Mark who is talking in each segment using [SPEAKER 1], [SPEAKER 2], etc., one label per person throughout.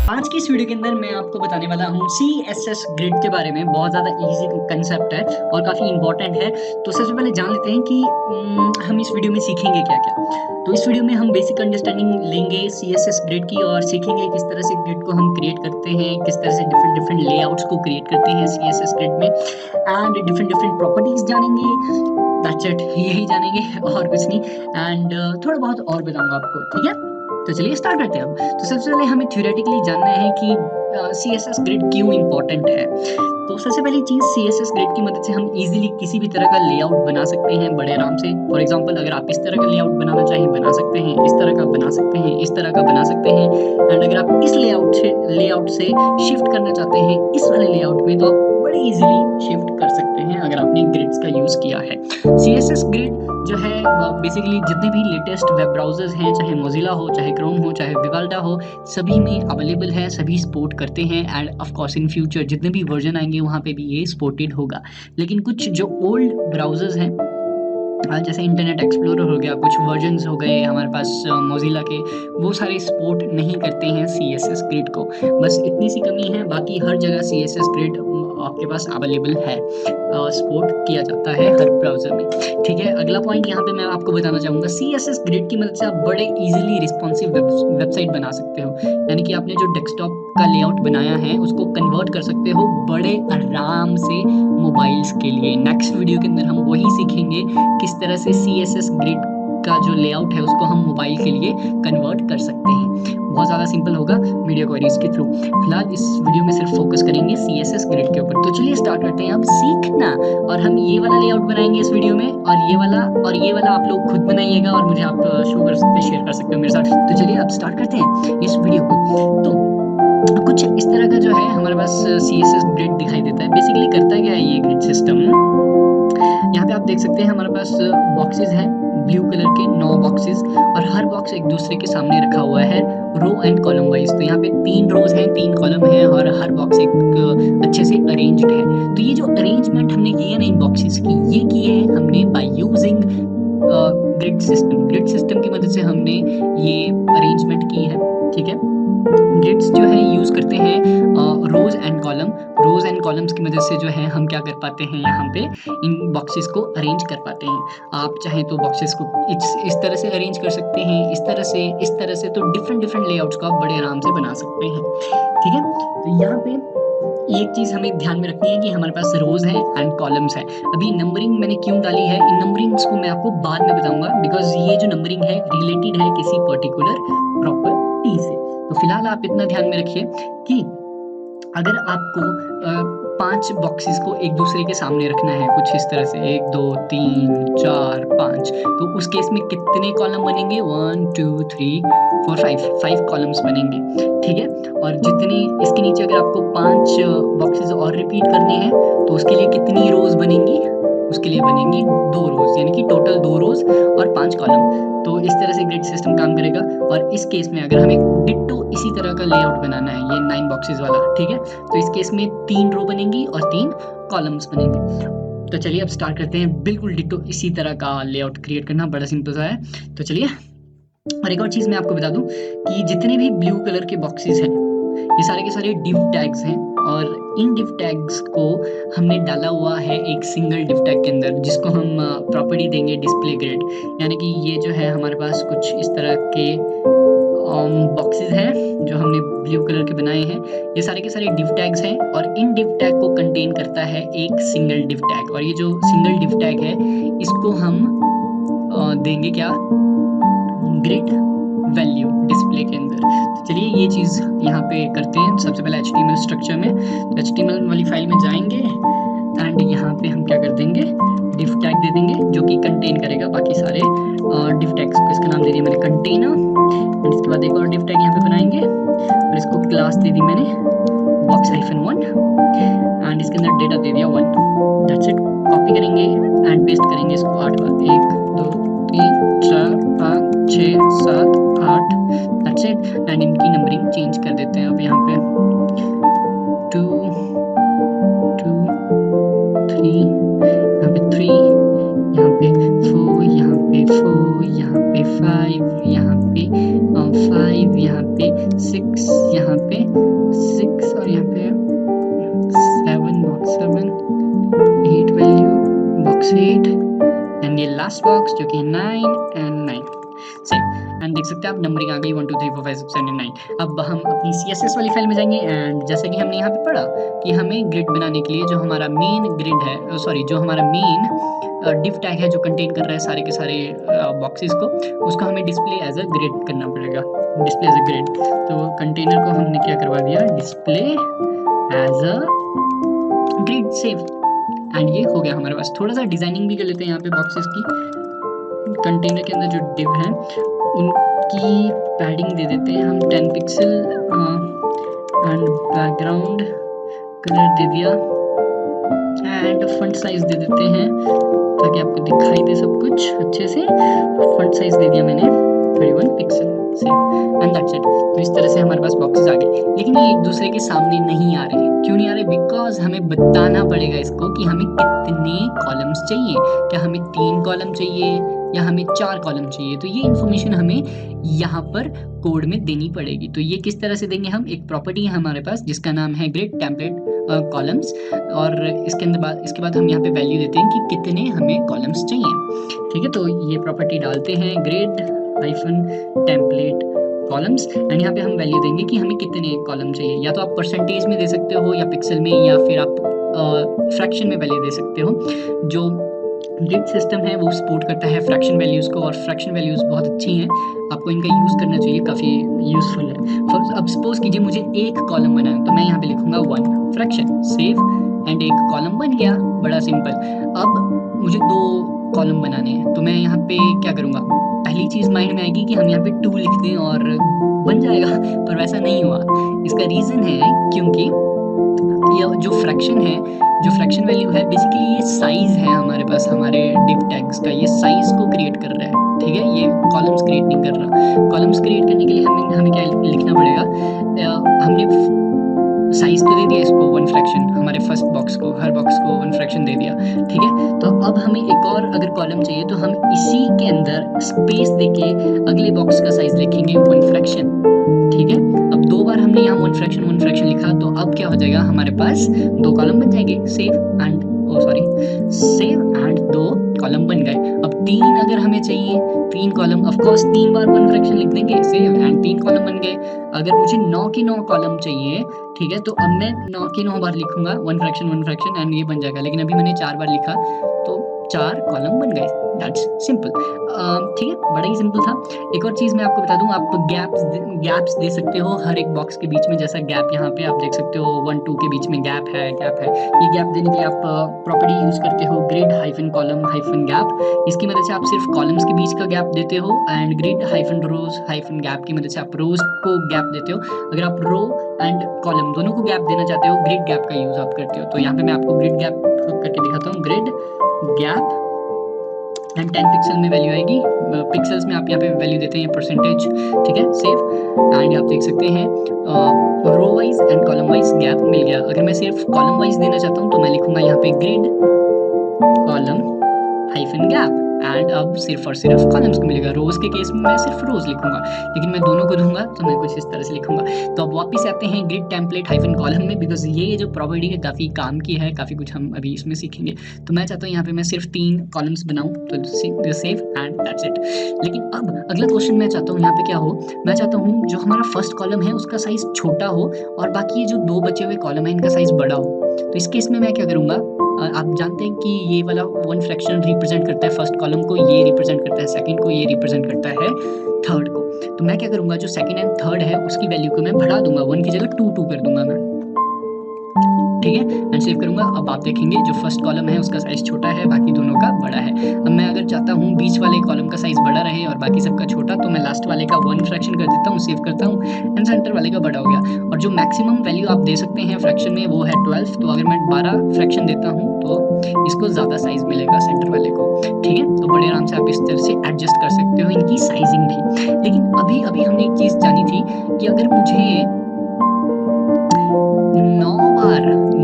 [SPEAKER 1] आज की इस वीडियो के अंदर मैं आपको बताने वाला हूँ CSS ग्रिड के बारे में। बहुत ज़्यादा इजी कंसेप्ट है और काफ़ी इंपॉर्टेंट है। तो सबसे पहले जान लेते हैं कि हम इस वीडियो में सीखेंगे क्या क्या। तो इस वीडियो में हम बेसिक अंडरस्टैंडिंग लेंगे CSS ग्रिड की और सीखेंगे किस तरह से ग्रिड को हम क्रिएट करते हैं, किस तरह से डिफरेंट लेआउट्स को क्रिएट करते हैं CSS ग्रिड में, एंड डिफरेंट प्रॉपर्टीज जानेंगे। दैट्स इट, यही जानेंगे और कुछ नहीं। एंड थोड़ा बहुत और बताऊंगा आपको, ठीक है। तो चलिए स्टार्ट करते हैं अब। तो सबसे पहले हमें थ्योरेटिकली जानना है कि CSS ग्रिड क्यों इंपॉर्टेंट है। तो सबसे पहली चीज़, CSS ग्रिड की मदद से हम इजीली किसी भी तरह का लेआउट बना सकते हैं बड़े आराम से। फॉर एग्जांपल, अगर आप इस तरह का लेआउट बनाना चाहें बना सकते हैं, इस तरह का बना सकते हैं, इस तरह का बना सकते हैं। एंड अगर आप इस लेआउट से शिफ्ट करना चाहते हैं इस वाले लेआउट में, तो आप बड़े इजीली शिफ्ट कर सकते हैं अगर आपने ग्रिड्स का यूज़ किया है। CSS ग्रिड जो है बेसिकली जितने भी लेटेस्ट वेब ब्राउजर्स हैं, चाहे मोजिला हो, चाहे क्रोम हो, चाहे विवाल्डा हो, सभी में अवेलेबल है, सभी सपोर्ट करते हैं। End of course in future जितने भी वर्जन आएंगे वहाँ पे भी ये सपोर्टेड होगा। लेकिन कुछ जो ओल्ड ब्राउजर्स हैं, जैसे इंटरनेट एक्सप्लोरर हो गया, कुछ वर्जन्स हो गए हमारे पास मोजिला के, वो सारे सपोर्ट नहीं करते हैं CSS ग्रिड को। बस इतनी सी कमी है, बाकी हर जगह CSS ग्रिड आपके पास अवेलेबल है, सपोर्ट किया जाता है हर ब्राउजर में, ठीक है। अगला पॉइंट यहाँ पे मैं आपको बताना चाहूँगा, CSS ग्रिड की मदद से आप बड़े इजीली रिस्पॉन्सिव वेबसाइट बना सकते हो। यानी कि आपने जो डेस्कटॉप का लेआउट बनाया है उसको कन्वर्ट कर सकते हो बड़े आराम से मोबाइल्स के लिए। नेक्स्ट वीडियो के अंदर हम वही सीखेंगे किस तरह से CSS ग्रिड का जो लेआउट है उसको हम मोबाइल के लिए कन्वर्ट कर सकते हैं। बहुत ज़्यादा सिंपल होगा वीडियो क्वेरीज के थ्रू। फिलहाल इस वीडियो में सिर्फ फोकस करेंगे CSS ग्रिड के ऊपर। तो चलिए स्टार्ट करते हैं अब सीखना। और हम ये वाला लेआउट बनाएंगे इस वीडियो में, और ये वाला आप लोग खुद बनाइएगा और मुझे आप शो कर सकते हैं, शेयर कर सकते हो मेरे साथ। तो चलिए अब स्टार्ट करते हैं इस वीडियो को। तो कुछ इस तरह का जो है हमारे पास CSS ग्रिड दिखाई देता है। बेसिकली करता क्या है ये ग्रिड सिस्टम, यहाँ पे आप देख सकते हैं हमारे पास बॉक्सेस हैं, ब्लू कलर के 9 बॉक्सेस, और हर बॉक्स एक दूसरे के सामने रखा हुआ है रो एंड कॉलम वाइज। तो यहाँ पे 3 रोज हैं, 3 कॉलम हैं, और हर बॉक्स एक अच्छे से अरेंज्ड है। तो ये जो अरेंजमेंट हमने की है ना इन बॉक्सेस की, ये की है हमने by using grid system. Grid system की मदद से हमने ये अरेंजमेंट की है, ठीक है। ग्रिड्स जो है यूज़ करते हैं रोज एंड कॉलम्स की मदद से जो है हम क्या कर पाते हैं, यहाँ पे इन बॉक्सेस को अरेंज कर पाते हैं। आप चाहें तो बॉक्सेस को इस तरह से अरेंज कर सकते हैं, इस तरह से। तो डिफरेंट लेआउट्स को आप बड़े आराम से बना सकते हैं, ठीक है। तो यहाँ पे एक चीज़ हमें ध्यान में रखनी है कि हमारे पास रोज है एंड कॉलम्स है। अभी नंबरिंग मैंने क्यों डाली है, इन नंबरिंग्स को मैं आपको बाद में बताऊंगा, बिकॉज ये जो नंबरिंग है रिलेटेड है किसी पर्टिकुलर प्रॉपर्टी से। तो फिलहाल आप इतना ध्यान में रखिए कि अगर आपको 5 बॉक्सेस को एक दूसरे के सामने रखना है कुछ इस तरह से, 1 2 3 4 5, तो उस केस में कितने कॉलम बनेंगे, 1 2 3 4 5 कॉलम्स बनेंगे, ठीक है। और जितने इसके नीचे अगर आपको 5 बॉक्सेस और रिपीट करने हैं तो उसके लिए कितनी रोज बनेंगी, उसके लिए बनेंगी 2 रोज, यानी कि टोटल 2 रोज और 5 कॉलम। तो इस तरह से ग्रिड सिस्टम काम करेगा। और इस केस में अगर हमें डिट्टो इसी तरह का लेआउट बनाना है, ये 9 बॉक्सेस वाला, ठीक है, तो इस केस में 3 रो बनेंगी और 3 कॉलम्स बनेंगे। तो चलिए अब स्टार्ट करते हैं बिल्कुल डिट्टो इसी तरह का लेआउट क्रिएट करना। बड़ा सिंपल सा है। तो चलिए, और एक और चीज़ मैं आपको बता दूं कि जितने भी ब्लू कलर के बॉक्सेस हैं ये सारे के सारे डिव टैग्स हैं, और इन डिव टैग्स को हमने डाला हुआ है एक सिंगल डिव टैग के अंदर, जिसको हम प्रॉपर्टी देंगे डिस्प्ले ग्रिड। यानी कि ये जो है हमारे पास कुछ इस तरह के बॉक्सेस हैं जो हमने ब्लू कलर के बनाए हैं। ये सारे के सारे डिव टैग्स हैं, और इन डिव टैग को कंटेन करता है एक सिंगल डिव टैग। और ये जो सिंगल डिव टैग है इसको हम देंगे क्या, ग्रिड वैल्यू डिस्प्ले के अंदर। तो चलिए ये चीज़ यहाँ पे करते हैं। सबसे पहले HTML स्ट्रक्चर में, तो HTML वाली फाइल में जाएंगे एंड यहाँ पे हम क्या कर देंगे, डिव टैग दे देंगे जो कि कंटेन करेगा बाकी सारे डिव टैग्स को। इसका नाम दे दिया मैंने कंटेनर, एंड इसके बाद एक और डिव टैग यहाँ पे बनाएंगे और इसको क्लास दे दी मैंने box-1, एंड इसके अंदर डेटा दे दिया 1। That's it. कॉपी करेंगे एंड पेस्ट करेंगे इसको 8 बार, 1 2 3 4 5 6 7 8। That's it. एंड इनकी नंबरिंग चेंज कर देते हैं। अब यहाँ पे 2 2 3, यहाँ पे 3, यहाँ पे 4, यहाँ पे 4, यहाँ पे 5, यहाँ पे 5, यहाँ पे 6, यहाँ पे बॉक्स 8 एंड ये लास्ट बॉक्स जो कि 9 एंड 9 सेम। एंड देख सकते हैं आप नंबरिंग आ गई 1 2 3 4 5 6 7 8 9। अब हम अपनी CSS वाली फाइल में जाएंगे एंड जैसे कि हमने यहाँ पे पढ़ा कि हमें ग्रिड बनाने के लिए जो हमारा मेन ग्रिड है, सॉरी जो हमारा मेन डिव टैग है जो कंटेन कर रहा है सारे के सारे बॉक्सेस को, उसको हमें डिस्प्ले एज अ ग्रिड करना पड़ेगा, डिस्प्ले एज अ ग्रिड। तो कंटेनर को हमने क्या करवा दिया, display as a grid, save. And ये हो गया हमारे पास। थोड़ा सा डिजाइनिंग भी कर लेते हैं यहाँ पे बॉक्सेस की। कंटेनर के अंदर जो डिव हैं उनकी पैडिंग दे देते हैं हम 10 पिक्सल एंड बैकग्राउंड कलर दे दिया एंड फॉन्ट साइज दे देते हैं ताकि आपको दिखाई दे सब कुछ अच्छे से। फॉन्ट साइज दे दिया मैंने 31 pixel, save and that's it. तो इस तरह से हमारे पास बॉक्सेस आ गए, लेकिन ये एक दूसरे के सामने नहीं आ रहे। क्यों नहीं आ रहे? बिकॉज हमें बताना पड़ेगा इसको कि हमें कितने कॉलम्स चाहिए। क्या हमें 3 कॉलम चाहिए या हमें 4 कॉलम चाहिए? तो ये इन्फॉर्मेशन हमें यहाँ पर कोड में देनी पड़ेगी। तो ये किस तरह से देंगे हम? एक प्रॉपर्टी है हमारे पास जिसका नाम है ग्रिड टेम्पलेट कॉलम्स, और इसके बाद हम यहाँ पे वैल्यू देते हैं कि कितने हमें कॉलम्स चाहिए। ठीक है, तो ये प्रॉपर्टी डालते हैं grid hyphen template columns and यहाँ पे हम वैल्यू देंगे कि हमें कितने कॉलम चाहिए। या तो आप परसेंटेज में दे सकते हो या पिक्सल में, या फिर आप फ्रैक्शन में वैल्यू दे सकते हो। जो ग्रिड सिस्टम है वो सपोर्ट करता है फ्रैक्शन वैल्यूज़ को, और फ्रैक्शन वैल्यूज़ बहुत अच्छी हैं, आपको इनका यूज़ करना चाहिए, काफ़ी यूज़फुल है। अब सपोज कीजिए मुझे एक कॉलम बनाना है, तो मैं यहाँ पे लिखूंगा 1 फ्रैक्शन, सेव एंड एक कॉलम बन गया, बड़ा सिंपल। अब मुझे 2 कॉलम बनाने हैं, तो मैं यहाँ पे क्या करूँगा? पहली चीज़ माइंड में आएगी कि हम यहाँ पे 2 लिख दें और बन जाएगा, पर वैसा नहीं हुआ। इसका रीज़न है क्योंकि यह जो फ्रैक्शन है, जो फ्रैक्शन वैल्यू है, बेसिकली ये साइज है हमारे पास, हमारे डिव टैग्स का, ये साइज को क्रिएट कर रहा है। ठीक है, ये कॉलम्स क्रिएट नहीं कर रहा। कॉलम्स क्रिएट करने के लिए हमें क्या लिखना पड़ेगा? हमने साइज तो दे दिया इसको 1 फ्रैक्शन, हमारे फर्स्ट बॉक्स को, हर बॉक्स को 1 फ्रैक्शन दे दिया। ठीक है, तो अब हमें एक और अगर कॉलम चाहिए तो हम इसी के अंदर स्पेस देके अगले बॉक्स का साइज लिखेंगे 1 फ्रैक्शन। ठीक है, अब 2 बार हमने यहाँ 1 फ्रैक्शन लिखा, तो अब क्या हो जाएगा? हमारे पास 2 कॉलम बन जाएंगे, सेव एंड 2 कॉलम बन गए। अब 3 अगर हमें चाहिए, 3 column, of course 3 bar 1 fraction लिख देंगे, सेव एंड 3 कॉलम बन गए। अगर मुझे 9 के 9 कॉलम चाहिए, ठीक है, तो अब मैं 9 के 9 बार लिखूंगा 1 फ्रैक्शन एंड ये बन जाएगा। लेकिन अभी मैंने 4 बार लिखा तो 4 कॉलम बन गए। That's simple. ठीक है, बड़ा ही सिंपल था। एक और चीज़ मैं आपको बता दूं, आप गैप्स दे सकते हो हर एक बॉक्स के बीच में। जैसा गैप यहाँ पे आप देख सकते हो 1 2 के बीच में गैप है। ये गैप देने के लिए आप प्रॉपर्टी यूज़ करते हो grid hyphen column hyphen gap. इसकी मदद से आप सिर्फ कॉलम्स के बीच का गैप देते हो, and grid hyphen rows hyphen gap की मदद से आप रोज को गैप देते हो। अगर आप रो एंड कॉलम दोनों को गैप देना चाहते हो, ग्रिड गैप का यूज़ आप करते हो। तो यहाँ पे मैं आपको ग्रिड गैप करके दिखाता हूँ। ग्रिड गैप एंड 10 पिक्सल में वैल्यू आएगी, पिक्सल्स में आप यहाँ पे वैल्यू देते हैं परसेंटेज। ठीक है, सेव एंड आप देख सकते हैं row wise and column wise gap मिल गया। अगर मैं सिर्फ कॉलम वाइज देना चाहता हूँ तो मैं लिखूंगा यहाँ पे grid column hyphen gap, and अब सिर्फ और सिर्फ कॉलम्स को मिलेगा। रोज के केस में मैं सिर्फ रोज लिखूंगा, लेकिन मैं दोनों को दूंगा तो मैं कुछ इस तरह से लिखूंगा। तो अब वापस आते हैं ग्रिड टेम्पलेट हाइफन कॉलम में, बिकॉज ये जो प्रॉपर्टी है काफ़ी काम की है, काफ़ी कुछ हम अभी इसमें सीखेंगे। तो मैं चाहता हूँ यहाँ पे मैं सिर्फ 3 कॉलम्स बनाऊँ, तो सेव एंड दैट्स इट। लेकिन अब अगला क्वेश्चन मैं चाहता हूँ यहाँ पे क्या हो, मैं चाहता हूँ जो हमारा फर्स्ट कॉलम है उसका साइज छोटा हो और बाकी ये जो 2 बचे हुए कॉलम है इनका साइज बड़ा हो। तो इस केस में मैं क्या करूँगा? आप जानते हैं कि ये वाला 1 फ्रैक्शन रिप्रेजेंट करता है फर्स्ट कॉलम को, ये रिप्रेजेंट करता है सेकंड को, ये रिप्रेजेंट करता है थर्ड को। तो मैं क्या करूँगा? जो सेकंड एंड थर्ड है उसकी वैल्यू को मैं बढ़ा दूंगा, 1 की जगह 2 कर दूंगा मैं। ठीक है, एंड सेव करूंगा। अब आप देखेंगे जो फर्स्ट कॉलम है उसका साइज छोटा है, बाकी दोनों का बड़ा है। अब मैं अगर चाहता हूँ बीच वाले कॉलम का साइज बड़ा रहे और बाकी सबका छोटा, तो मैं लास्ट वाले का 1 फ्रैक्शन कर देता हूँ, सेव करता हूँ, एंड सेंटर वाले का बड़ा हो गया। और जो मैक्सिमम वैल्यू आप दे सकते हैं फ्रैक्शन में वो है 12। तो अगर मैं 12 फ्रैक्शन देता हूँ तो इसको ज़्यादा साइज मिलेगा सेंटर वाले को। ठीक है, तो बड़े आराम से आप इस तरह से एडजस्ट कर सकते हो इनकी साइजिंग भी। लेकिन अभी हमने एक चीज़ जानी थी कि अगर मुझे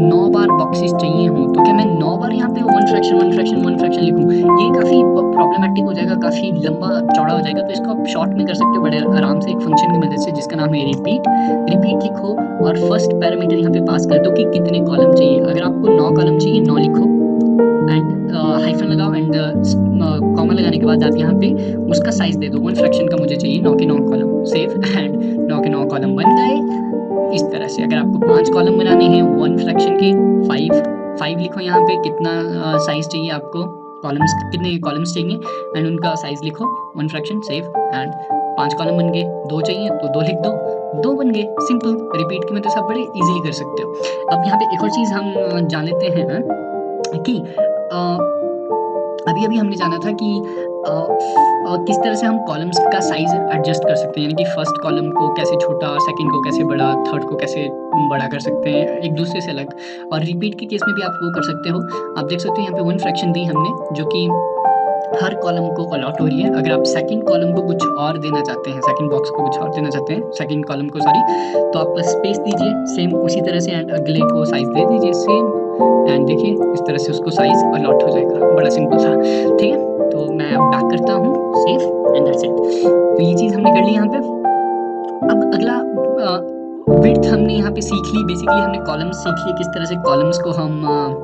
[SPEAKER 1] 9 बार बॉक्सेस चाहिए हों तो क्या मैं 9 बार यहाँ पे 1 फ्रैक्शन लिखूँ? ये काफ़ी प्रॉब्लमेटिक हो जाएगा, काफ़ी लंबा चौड़ा हो जाएगा। तो इसको आप शॉर्ट में कर सकते हो बड़े आराम से एक फंक्शन की मदद से जिसका नाम है रिपीट लिखो और फर्स्ट पैरामीटर यहाँ पे पास कर दो कि कितने कॉलम चाहिए। अगर आपको 9 कॉलम चाहिए 9 लिखो एंड हाइफन लगाओ एंड कॉमा लगाने के बाद आप यहाँ पे उसका साइज दे दो। 1 फ्रैक्शन का मुझे चाहिए 9 के 9 कॉलम, सेव एंड 9 के 9 कॉलम बन गए। इस तरह से अगर आपको 5 कॉलम बनाने हैं 1 फ्रैक्शन के 5 लिखो यहाँ पे कितना साइज चाहिए आपको, कॉलम्स कितने कॉलम्स चाहिए एंड उनका साइज लिखो 1 फ्रैक्शन, सेव एंड 5 कॉलम बन गए। 2 चाहिए तो 2 लिख दो, 2 बन गए। सिंपल, रिपीट की मदद से आप बड़े इजीली कर सकते हो। अब यहाँ पे एक और चीज़ हम जान लेते हैं कि अभी हमने जाना था कि किस तरह से हम कॉलम्स का साइज एडजस्ट कर सकते हैं, यानी कि फर्स्ट कॉलम को कैसे छोटा, सेकंड को कैसे बड़ा, थर्ड को कैसे बड़ा कर सकते हैं एक दूसरे से अलग। और रिपीट के केस में भी आप वो कर सकते हो। आप देख सकते हो यहाँ पे 1 फ्रैक्शन दी हमने जो कि हर कॉलम को अलॉट हो रही है। अगर आप सेकंड कॉलम को कुछ और देना चाहते हैं, सेकंड बॉक्स को कुछ और देना चाहते हैं, सेकंड कॉलम को सॉरी, तो आप स्पेस दीजिए सेम उसी तरह से एंड अगले को साइज दे दीजिए सेम एंड देखिए इस तरह से उसको साइज अलॉट हो जाएगा। बड़ा सिंपल था, ठीक है। तो मैं अब बैक करता हूँ, सेव एंड दैट्स इट। तो ये चीज़ हमने कर ली यहाँ पे। अब अगला विड्थ हमने यहाँ पे सीख ली। बेसिकली हमने कॉलम्स सीख ली, किस तरह से कॉलम्स को हम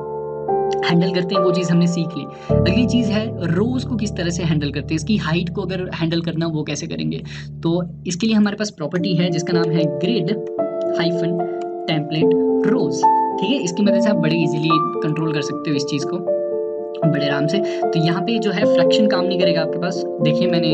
[SPEAKER 1] हैंडल करते हैं वो चीज़ हमने सीख ली। अगली चीज़ है रोज़ को किस तरह से हैंडल करते हैं, इसकी हाइट को अगर हैंडल करना वो कैसे करेंगे। तो इसके लिए हमारे पास प्रॉपर्टी है जिसका नाम है ग्रिड हाइफन टेम्पलेट रोज, ठीक है। इसकी मदद से आप बड़े इजीली कंट्रोल कर सकते हो इस चीज़ को बड़े आराम से। तो यहाँ पे जो है फ्रैक्शन काम नहीं करेगा आपके पास। देखिए मैंने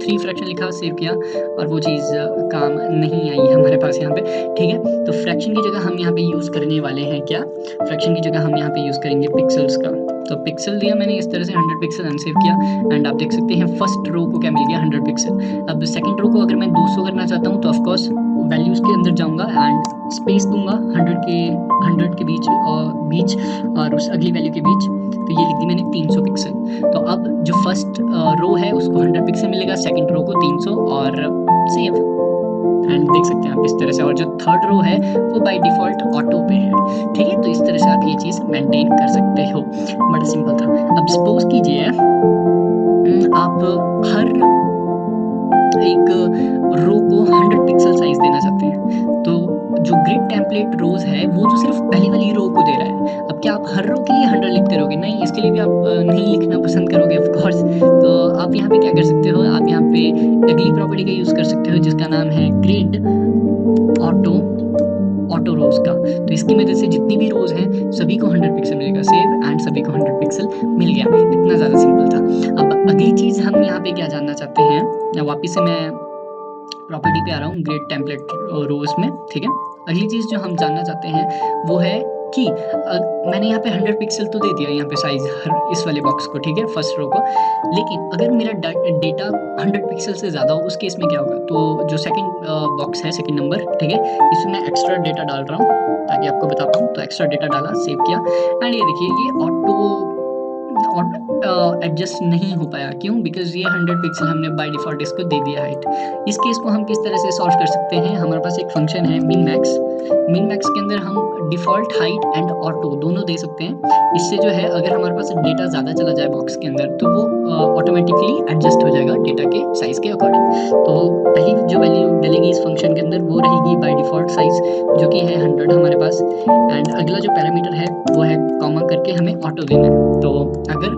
[SPEAKER 1] 3 फ्रैक्शन लिखा, सेव किया और वो चीज़ काम नहीं आई हमारे पास यहाँ पे, ठीक है। तो फ्रैक्शन की जगह हम यहाँ पे यूज़ करने वाले हैं क्या, फ्रैक्शन की जगह हम यहाँ पे यूज़ करेंगे पिक्सल्स का। तो पिक्सल दिया मैंने इस तरह से 100 पिक्सल अनसेव किया एंड आप देख सकते हैं फर्स्ट रो को क्या मिल गया 100 पिक्सल। अब सेकंड रो को अगर मैं 200 करना चाहता हूँ तो ऑफकोर्स वैल्यूज़ के अंदर जाऊँगा एंड स्पेस दूंगा 100 के बीच और उस अगली वैल्यू के बीच। तो ये लिख दी मैंने 300 पिक्सल। तो अब जो फर्स्ट रो है उसको 100 पिक्सल मिलेगा, सेकंड रो को 300 और सेव एंड देख सकते हैं आप इस तरह से। और जो थर्ड रो है वो बाय डिफ़ॉल्ट ऑटो पे है, ठीक है। तो इस तरह से आप ये चीज़ मेंटेन कर सकते हो। बड़ा सिंपल था। अब सपोज कीजिए आप हर एक रो को 100 पिक्सल साइज देना चाहते हैं। तो जो ग्रिड टेम्पलेट रोज है वो तो सिर्फ पहली वाली रो को दे रहा है। अब क्या आप हर रो के लिए 100 लिखते रहोगे? नहीं, इसके लिए भी आप नहीं लिखना पसंद करोगे ऑफ कोर्स। तो आप यहाँ पे क्या कर सकते हो, आप यहाँ पे अगली प्रॉपर्टी का यूज़ कर सकते हो जिसका नाम है ग्रिड ऑटो रोज का। तो इसकी मदद से जितनी भी रोज हैं सभी को 100 पिक्सल मिलेगा, सेव एंड सभी को 100 पिक्सल मिल गया। इतना ज़्यादा सिंपल था। अब अगली चीज़ हम यहाँ पे क्या जानना चाहते हैं, वापिस से मैं प्रॉपर्टी पे आ रहा हूँ ग्रिड टेम्पलेट रोज में, ठीक है। अगली चीज़ जो हम जानना चाहते हैं वो है कि मैंने यहाँ पे 100 पिक्सल तो दे दिया यहाँ पे साइज इस वाले बॉक्स को, ठीक है, फर्स्ट रो को। लेकिन अगर मेरा डेटा 100 पिक्सल से ज़्यादा हो उस केस में क्या होगा। तो जो सेकंड बॉक्स है, सेकंड नंबर, ठीक है, इसमें मैं एक्स्ट्रा डेटा डाल रहा हूँ ताकि आपको बता पाऊँ। तो एक्स्ट्रा डेटा डाला, सेव किया एंड ये देखिए ये ऑटो एडजस्ट नहीं हो पाया। क्यों? बिकॉज ये 100 पिक्सल हमने बाय डिफ़ॉल्ट इसको दे दिया हाइट। इस केस को हम किस तरह से सॉल्व कर सकते हैं, हमारे पास एक फंक्शन है मिन मैक्स के अंदर हम डिफ़ॉल्ट हाइट एंड ऑटो दोनों दे सकते हैं। इससे जो है अगर हमारे पास डेटा ज़्यादा चला जाए बॉक्स के अंदर तो वो ऑटोमेटिकली एडजस्ट हो जाएगा डेटा के साइज़ के अकॉर्डिंग। तो पहली जो वैल्यू डलेगी इस फंक्शन के अंदर वो रहेगी बाय डिफ़ॉल्ट साइज़ जो कि है 100 हमारे पास एंड अगला जो पैरामीटर है वो है कॉमा करके हमें ऑटो देना है। तो अगर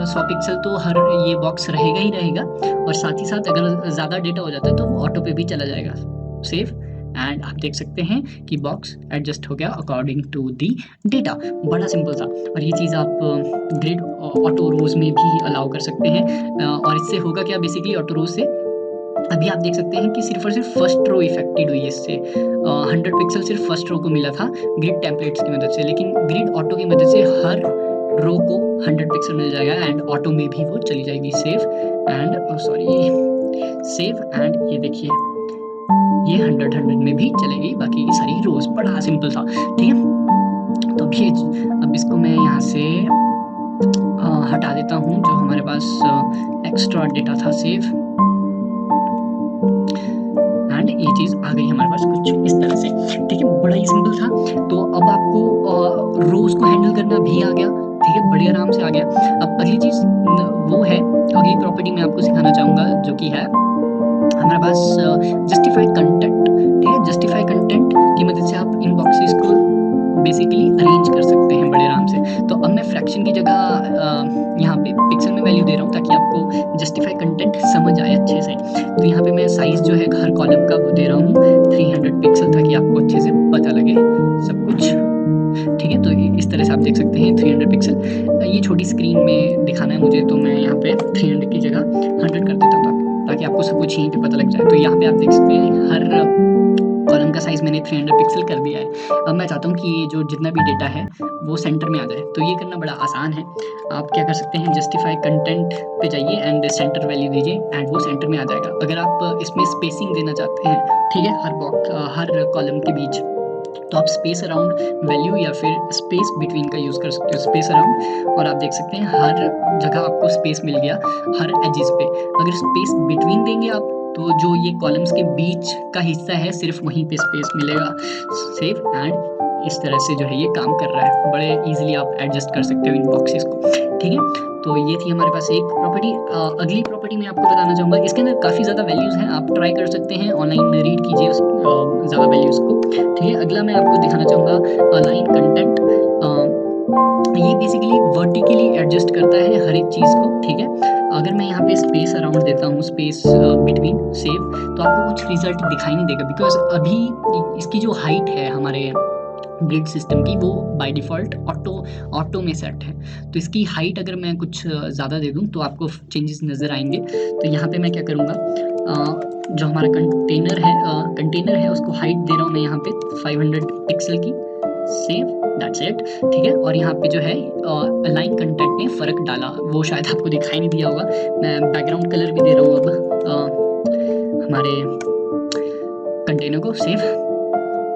[SPEAKER 1] 100 पिक्सल तो हर ये बॉक्स रहेगा ही रहेगा और साथ ही साथ अगर ज़्यादा डेटा हो जाता है तो वो ऑटो पे भी चला जाएगा, सेव एंड आप देख सकते हैं कि बॉक्स एडजस्ट हो गया अकॉर्डिंग टू दी डेटा। बड़ा सिंपल था और ये चीज़ आप ग्रिड ऑटो रोज में भी अलाउ कर सकते हैं। और इससे होगा क्या, बेसिकली ऑटो रोज से अभी आप देख सकते हैं कि सिर्फ और सिर्फ फर्स्ट रो इफेक्टेड हुई है इससे। 100 पिक्सल सिर्फ फर्स्ट रो को मिला था ग्रिड टेम्पलेट्स की मदद से, लेकिन ग्रिड ऑटो की मदद से हर रो को 100 पिक्सल मिल जाएगा एंड ऑटो में भी वो चली जाएगी, सेव एंड ये देखिए ये 100 में भी चलेगी बाकी की सारी रोज। बड़ा सिंपल था, ठीक है। तो अब इसको मैं यहाँ से हटा देता हूँ जो हमारे पास एक्स्ट्रा डेटा था, सेव एंड ये चीज़ आ गई हमारे पास कुछ इस तरह से, ठीक है। बड़ा ही सिंपल था। तो अब आपको रोज को हैंडल करना भी आ गया, ठीक है, बड़े आराम से आ गया। अब अगली चीज़ वो है, अगली प्रॉपर्टी मैं आपको सिखाना चाहूँगा जो कि है हमारे पास जस्टिफाई कंटेंट, ठीक है। जस्टिफाई कंटेंट की मदद से आप इन बॉक्सेस को बेसिकली अरेंज कर सकते हैं बड़े आराम से। तो अब मैं फ्रैक्शन की जगह दे रहा हूँ 300 पिक्सल ताकि आपको अच्छे से पता लगे सब कुछ, ठीक है। तो इस तरह से आप देख सकते हैं 300 पिक्सल। ये छोटी स्क्रीन में दिखाना है मुझे, तो मैं यहाँ पे 300 की जगह 100 कर देता हूँ ताकि आपको सब कुछ यहीं पे पता लग जाए। तो यहाँ पे आप देख सकते हैं हर कॉलम का साइज़ मैंने 300 पिक्सल कर दिया है। अब मैं चाहता हूँ कि ये जो जितना भी डेटा है वो सेंटर में आ जाए, तो ये करना बड़ा आसान है। आप क्या कर सकते हैं, जस्टिफाई कंटेंट पे जाइए एंड सेंटर वैल्यू दीजिए एंड वो सेंटर में आ जाएगा। अगर आप इसमें स्पेसिंग देना चाहते हैं, ठीक है, हर कॉलम के बीच, तो आप स्पेस अराउंड वैल्यू या फिर स्पेस बिटवीन का यूज़ कर सकते हो, स्पेस अराउंड। और आप देख सकते हैं हर जगह आपको स्पेस मिल गया हर एजेस पे। अगर स्पेस बिटवीन देंगे आप, तो जो ये कॉलम्स के बीच का हिस्सा है सिर्फ वहीं पे स्पेस मिलेगा। सेव एंड इस तरह से जो है ये काम कर रहा है। बड़े इजीली आप एडजस्ट कर सकते हो इन बॉक्सेस को, ठीक है। तो ये थी हमारे पास एक प्रॉपर्टी। अगली प्रॉपर्टी मैं आपको बताना चाहूँगा, इसके अंदर काफ़ी ज़्यादा वैल्यूज़ हैं, आप ट्राई कर सकते हैं, ऑनलाइन रीड कीजिए उस ज़्यादा वैल्यूज़ को, ठीक है। अगला मैं आपको दिखाना चाहूँगा अलाइन कंटेंट। ये बेसिकली वर्टिकली एडजस्ट करता है हर एक चीज़ को, ठीक है। अगर मैं यहाँ पे स्पेस अराउंड देता हूँ, स्पेस बिटवीन सेव, तो आपको कुछ रिजल्ट दिखाई नहीं देगा, बिकॉज अभी इसकी जो हाइट है हमारे ग्रिड सिस्टम की वो बाय डिफ़ॉल्ट ऑटो में सेट है। तो इसकी हाइट अगर मैं कुछ ज़्यादा दे दूँ तो आपको चेंजेस नज़र आएंगे। तो यहाँ पे मैं क्या करूँगा, जो हमारा कंटेनर है उसको हाइट दे रहा हूँ मैं यहाँ पे 500 पिक्सल की, सेव, दैट्स इट, ठीक है। और यहाँ पे जो है अलाइन कंटेंट ने फ़र्क डाला, वो शायद आपको दिखाई नहीं दिया होगा। मैं बैकग्राउंड कलर भी दे रहा हूँ अब हमारे कंटेनर को, सेव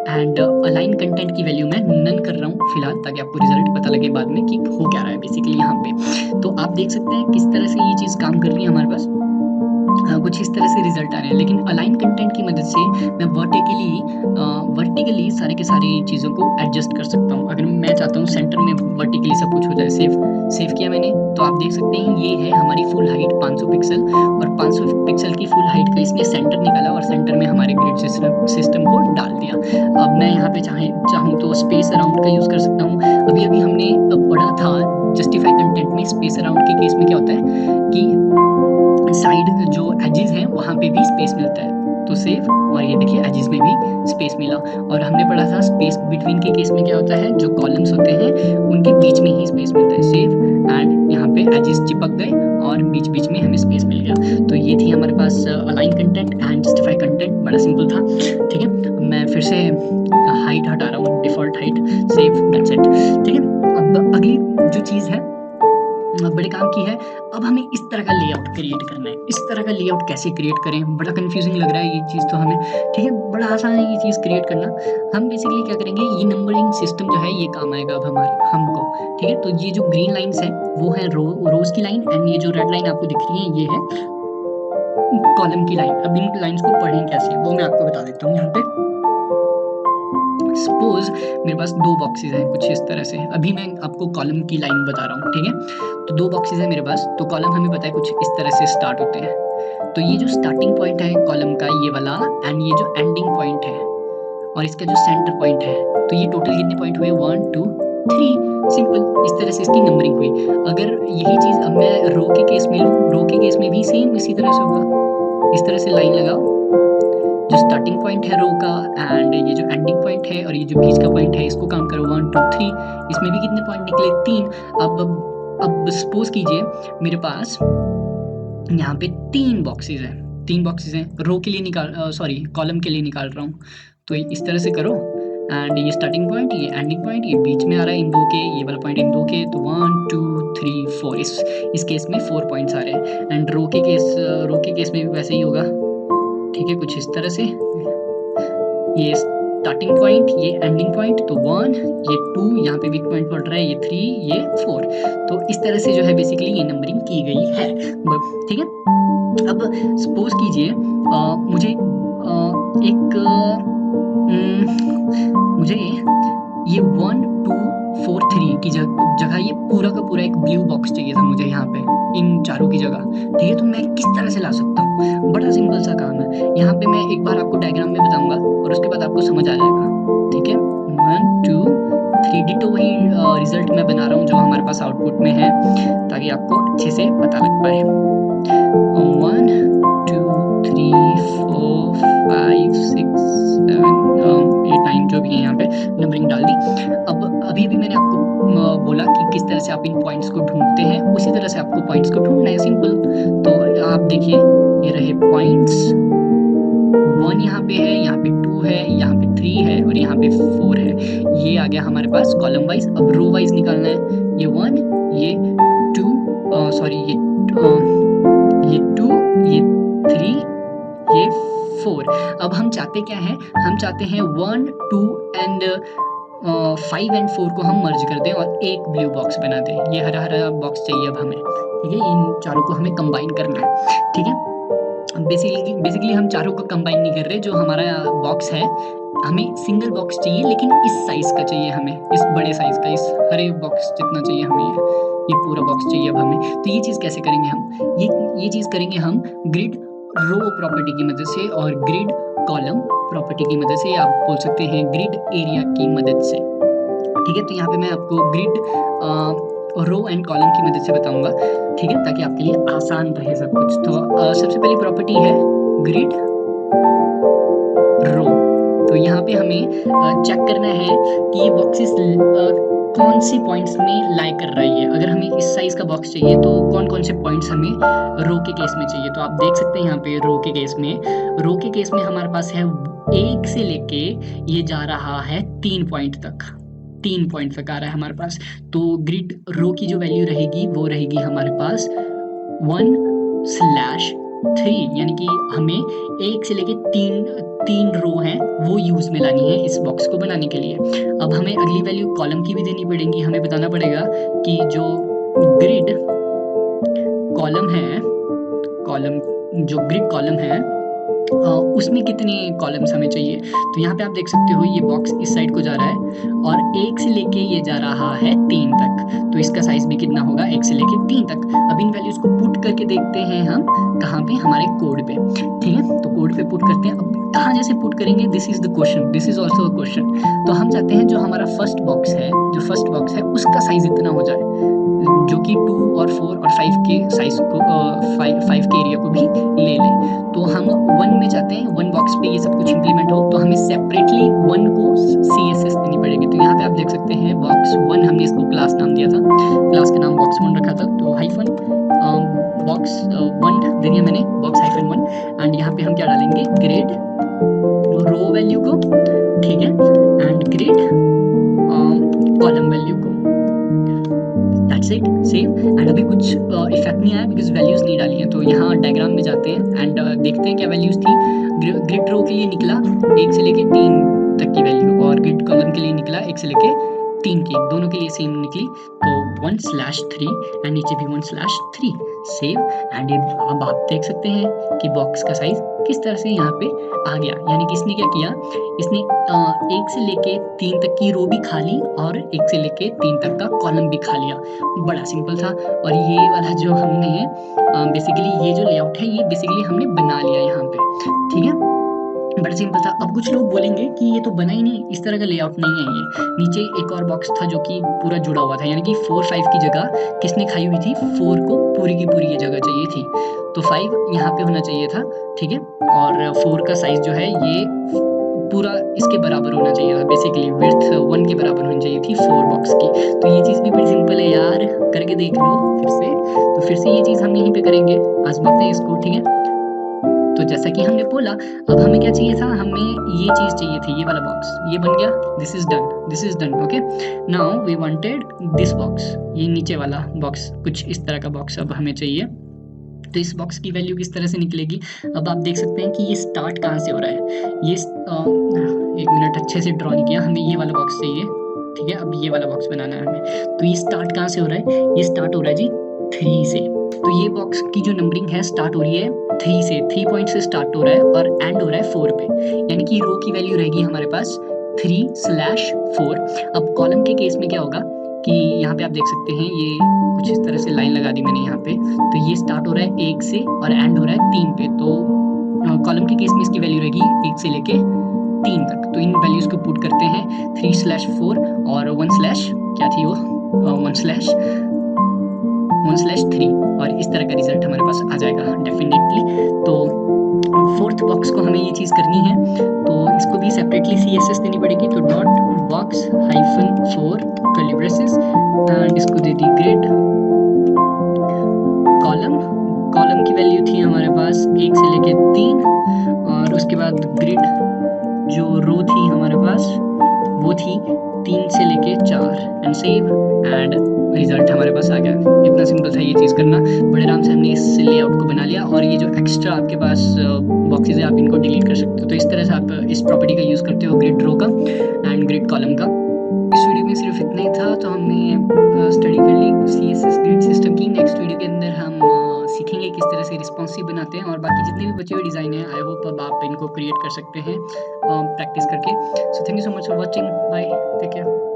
[SPEAKER 1] एंड अलाइन कंटेंट की वैल्यू मैं नन कर रहा हूँ फिलहाल, ताकि आपको रिजल्ट पता लगे बाद में कि हो क्या रहा है बेसिकली यहाँ पे। तो आप देख सकते हैं किस तरह से ये चीज़ काम कर रही है हमारे पास। कुछ इस तरह से रिजल्ट आ रहे हैं, लेकिन अलाइन कंटेंट की मदद से मैं वर्टिकली सारे के सारी चीज़ों को एडजस्ट कर सकता हूँ। अगर मैं चाहता हूँ सेंटर में वर्टिकली सब कुछ हो जाए, सेव किया मैंने, तो आप देख सकते हैं ये है हमारी फुल हाइट 500 पिक्सल, और 500 पिक्सल की फुल हाइट का इसने सेंटर निकाला और सेंटर में हमारे ग्रिड सिस्टम को डाल दिया। अब मैं यहाँ पे चाहूँ तो स्पेस अराउंड का यूज़ कर सकता हूँ। अभी हमने पढ़ा था जस्टिफाई कंटेंट में, स्पेस अराउंड के केस में क्या होता है कि साइड जो एजेस हैं वहाँ पे भी स्पेस मिलता है, तो सेव, और ये देखिए एजेस में भी स्पेस मिला। और हमने पढ़ा था स्पेस बिटवीन के केस में क्या होता है, जो कॉलम्स होते हैं उनके बीच में ही स्पेस मिलता है, सेव एंड यहाँ पे एजेस चिपक गए और बीच बीच में हमें स्पेस मिल गया। तो ये थी हमारे पास align content and justify content, बड़ा सिंपल था, ठीक है। मैं फिर से हाइट हटा रहा हूँ, default height, save, that's it, ठीक है। अब अगली जो चीज़ है बड़े काम की है, अब हमें इस तरह का लेआउट क्रिएट करना है। इस तरह का लेआउट कैसे क्रिएट करें, बड़ा कंफ्यूजिंग लग रहा है ये चीज़ तो हमें, ठीक है, बड़ा आसान है ये चीज़ क्रिएट करना। हम बेसिकली क्या करेंगे, ये नंबरिंग सिस्टम जो है ये काम आएगा अब हमको, ठीक है। तो ये जो ग्रीन लाइन्स हैं वो है रोज की लाइन, एंड ये जो रेड लाइन आपको दिख रही है ये है कॉलम की लाइन। अब इन लाइन्स को पढ़ें कैसे वो मैं आपको बता देता हूँ। यहाँ पे सपोज मेरे पास 2 बॉक्सेस हैं कुछ इस तरह से, अभी मैं आपको कॉलम की लाइन बता रहा हूँ, ठीक है। तो 2 बॉक्सेस हैं मेरे पास, तो कॉलम हमें पता है कुछ इस तरह से स्टार्ट होते हैं। तो ये जो स्टार्टिंग पॉइंट है कॉलम का ये वाला, एंड ये जो एंडिंग पॉइंट है और इसका जो सेंटर पॉइंट है, तो ये टोटल कितने पॉइंट हुए, 1 2 3, सिंपल। इस तरह से इसकी नंबरिंग हुई। अगर यही चीज़ अब मैं रो के केस में लूँ, रो के केस में भी सेम इसी तरह से होगा। इस तरह से लाइन लगाओ, जो स्टार्टिंग पॉइंट है रो का एंड ये जो एंडिंग पॉइंट है और ये जो बीच का पॉइंट है, इसको काउंट करो 1 2 3, इसमें भी कितने पॉइंट निकले, 3। अब सपोज कीजिए मेरे पास यहाँ पे 3 बॉक्सेस हैं, रो के लिए कॉलम के लिए निकाल रहा हूँ। तो इस तरह से करो, एंड ये स्टार्टिंग पॉइंट, ये एंडिंग पॉइंट, ये बीच में आ रहा है इन दो के, ये वाला पॉइंट इन दो के, तो 1 2 3 4, इस केस में 4 पॉइंट्स आ रहे हैं। एंड रो के केस में भी वैसे ही होगा, ठीक है, कुछ इस तरह से, ये स्टार्टिंग पॉइंट, ये एंडिंग पॉइंट, तो 1, ये 2, यहाँ पे भी पॉइंट पड़ रहा है, ये 3, ये 4। तो इस तरह से जो है बेसिकली ये नंबरिंग की गई है, ठीक है। अब सपोज कीजिए मुझे ये 1 2 4 3 की जगह ये पूरा का पूरा एक ब्लू बॉक्स चाहिए था मुझे यहाँ पे, इन चारों की जगह, ठीक है। तो मैं किस तरह से ला सकता हूँ, बड़ा सिंपल सा काम है। यहाँ पे मैं एक बार आपको डायग्राम में बताऊंगा और उसके बाद आपको समझ आ जाएगा, ठीक है। 1 2 3, डिटो वही रिजल्ट मैं बना रहा हूँ जो हमारे पास आउटपुट में है, ताकि आपको अच्छे से पता लग पाए। 1 2 3 4 5 6 जैसे आप इन पॉइंट्स को ढूंढते हैं उसी तरह से आपको पॉइंट्स को ढूंढना है, सिंपल। तो आप देखिए ये रहे पॉइंट्स, 1 यहाँ पे है, यहाँ पे 2 है, यहाँ पे 3 है और यहाँ पे 4 है। ये आ गया हमारे पास कॉलम वाइज। अब रो वाइज निकालना है, ये 1, ये 2, सॉरी ये 2, ये 3, ये 4। अब हम चाहते क्या है, हम चाहते हैं 1, 2 एंड 5 एंड 4 को हम मर्ज कर दें और एक ब्लू बॉक्स बना दें। ये हरा हरा बॉक्स चाहिए अब हमें, ठीक है। इन चारों को हमें कंबाइन करना है, ठीक है। बेसिकली हम चारों को कंबाइन नहीं कर रहे। जो हमारा बॉक्स है, हमें सिंगल बॉक्स चाहिए लेकिन इस साइज का चाहिए हमें, इस बड़े साइज का, इस हरे बॉक्स जितना चाहिए हमें, ये पूरा बॉक्स चाहिए अब हमें। तो ये चीज़ कैसे करेंगे हम, ये चीज़ करेंगे हम ग्रिड रो प्रॉपर्टी की मदद से और ग्रिड कॉलम प्रॉपर्टी की मदद से, आप बोल सकते हैं ग्रिड एरिया की मदद से, ठीक है। तो यहाँ पे मैं आपको ग्रिड रो एंड कॉलम की मदद से बताऊंगा, ठीक है, ताकि आपके लिए आसान रहे सब कुछ। तो सबसे पहली प्रॉपर्टी है ग्रिड रो। तो यहाँ पे हमें चेक करना है कि ये बॉक्सेस कौन से पॉइंट्स में लाई कर रहा है ये। अगर हमें इस साइज का बॉक्स चाहिए तो कौन कौन से पॉइंट्स हमें रो के केस में चाहिए। तो आप देख सकते हैं यहाँ पे रो के केस में हमारे पास है 1 से लेके ये जा रहा है 3 पॉइंट तक, 3 पॉइंट तक आ रहा है हमारे पास। तो ग्रिड रो की जो वैल्यू रहेगी वो रहेगी हमारे पास 1/3, यानी कि हमें 1 से लेके 3 रो हैं वो यूज में लानी है इस बॉक्स को बनाने के लिए। अब हमें अगली वैल्यू कॉलम की भी देनी पड़ेगी। हमें बताना पड़ेगा कि जो ग्रिड कॉलम है, उसमें कितने कॉलम्स हमें चाहिए। तो यहाँ पे आप देख सकते हो ये बॉक्स इस साइड को जा रहा है और 1 से लेके ये जा रहा है 3 तक। तो इसका साइज भी कितना होगा, 1 से लेके 3 तक। अब इन वैल्यूज को पुट करके देखते हैं हम कहाँ पे, हमारे कोड पे, ठीक है। तो कोड पे पुट करते हैं। अब कहाँ जैसे पुट करेंगे, this is the question, this is also a question. तो हम चाहते हैं जो हमारा फर्स्ट बॉक्स है उसका साइज इतना हो जाए जो कि 2 और 4 और 5 के साइज को 5 के एरिया को भी ले लें। तो हम 1 में चाहते हैं 1 बॉक्स पे ये सब कुछ इंप्लीमेंट हो, तो हमें सेपरेटली 1 को CSS देनी पड़ेगी। तो यहाँ पे आप देख सकते हैं बॉक्स 1, हमने इसको क्लास नाम दिया था, क्लास का नाम बॉक्स 1 रखा था। तो हाइफन बॉक्स 1 दे दिया मैंने, बॉक्स हाइफन 1। एंड यहाँ पे हम क्या डालेंगे, ग्रिड रो वैल्यू को, ठीक है, एंड ग्रिड कॉलम वैल्यू को। That's it, save. एंड अभी कुछ इफेक्ट नहीं आया बिकॉज वैल्यूज नहीं डाली है। तो यहाँ डायग्राम में जाते हैं एंड देखते हैं क्या वैल्यूज थी। ग्रिड रो के लिए निकला 1 से लेके 3 तक की वैल्यू और ग्रिड कॉलम के लिए निकला 1 से लेके 3 की, दोनों के लिए सेम निकली। तो 1/3 एंड नीचे भी 1/3, सेव। एंड अब आप देख सकते हैं कि बॉक्स का साइज किस तरह से यहाँ पे आ गया। यानी कि इसने क्या किया, इसने 1 से लेके 3 तक की रो भी खा ली और 1 से लेके 3 तक का कॉलम भी खा लिया। बड़ा सिंपल था। और ये वाला जो हमने बेसिकली ये जो लेआउट है ये बेसिकली हमने बना लिया यहाँ पे, ठीक है, बड़ा सिंपल था। अब कुछ लोग बोलेंगे कि ये तो बना ही नहीं, इस तरह का लेआउट नहीं है ये। नीचे एक और बॉक्स था जो कि पूरा जुड़ा हुआ था, यानी कि 4, 5 की जगह किसने खाई हुई थी, 4 को पूरी की पूरी ये जगह चाहिए थी। तो 5 यहाँ पे होना चाहिए था, ठीक है। और 4 का साइज जो है ये पूरा इसके बराबर होना चाहिए था, बेसिकली विड्थ 1 के बराबर होनी चाहिए थी 4 बॉक्स की। तो ये चीज़ भी बड़ी सिंपल है यार, करके देख लो फिर से। तो फिर से ये चीज़ हम यहीं पे करेंगे, आजमाते हैं इसको, ठीक है। तो जैसा कि हमने बोला, अब हमें क्या चाहिए था, हमें ये चीज़ चाहिए थी, ये वाला बॉक्स, ये बन गया, this is done, okay. Now we wanted this box, ये नीचे वाला बॉक्स, कुछ इस तरह का बॉक्स अब हमें चाहिए। तो इस बॉक्स की वैल्यू किस तरह से निकलेगी, अब आप देख सकते हैं कि ये स्टार्ट कहाँ से हो रहा है। ये 1 मिनट अच्छे से ड्रॉ नहीं किया, हमें ये वाला बॉक्स चाहिए, ठीक है। अब ये वाला बॉक्स बनाना है हमें। तो ये स्टार्ट कहाँ से हो रहा है, ये स्टार्ट हो रहा है जी 3 से। तो ये बॉक्स की जो नंबरिंग है स्टार्ट हो रही है 3 से, 3 पॉइंट से स्टार्ट हो रहा है और एंड हो रहा है 4 पे, यानी कि रो की वैल्यू रहेगी हमारे पास 3/4। अब कॉलम के केस में क्या होगा कि यहाँ पे आप देख सकते हैं ये कुछ इस तरह से लाइन लगा दी मैंने यहाँ पे। तो ये स्टार्ट हो रहा है 1 से और एंड हो रहा है 3 पे। तो कॉलम के केस में इसकी वैल्यू रहेगी 1 से लेके 3 तक। तो इन वैल्यूज को पुट करते हैं 3/4 और 1/3 और इस तरह का रिजल्ट हमारे पास आ जाएगा डेफिनेटली। तो 4th बॉक्स को हमें ये चीज़ करनी है, तो इसको भी सेपरेटली CSS देनी पड़ेगी। तो dot box -4 curly braces and इसको दे वैल्यू थी ग्रिड कॉलम, कॉलम की वैल्यू थी हमारे पास 1 से लेके 3, और उसके बाद ग्रिड जो रो थी हमारे पास वो थी 3 से लेके 4 एंड सेव, एंड रिजल्ट हमारे पास आ गया। इतना सिंपल था ये चीज़ करना। बड़े आराम से हमने इस लेआउट को बना लिया, और ये जो एक्स्ट्रा आपके पास बॉक्सेज है आप इनको डिलीट कर सकते हो। तो इस तरह से आप इस प्रॉपर्टी का यूज़ करते हो ग्रिड रो का एंड ग्रिड कॉलम का। इस वीडियो में सिर्फ इतना ही था, तो हमने स्टडी कर ली CSS ग्रिड सिस्टम की। नेक्स्ट वीडियो के अंदर हम सीखेंगे किस तरह से रिस्पॉन्सिव बनाते हैं, और बाकी जितने भी बचे हुए डिज़ाइन हैं आई होप अब आप इनको क्रिएट कर सकते हैं प्रैक्टिस करके। So thank you so much for watching, bye, take care.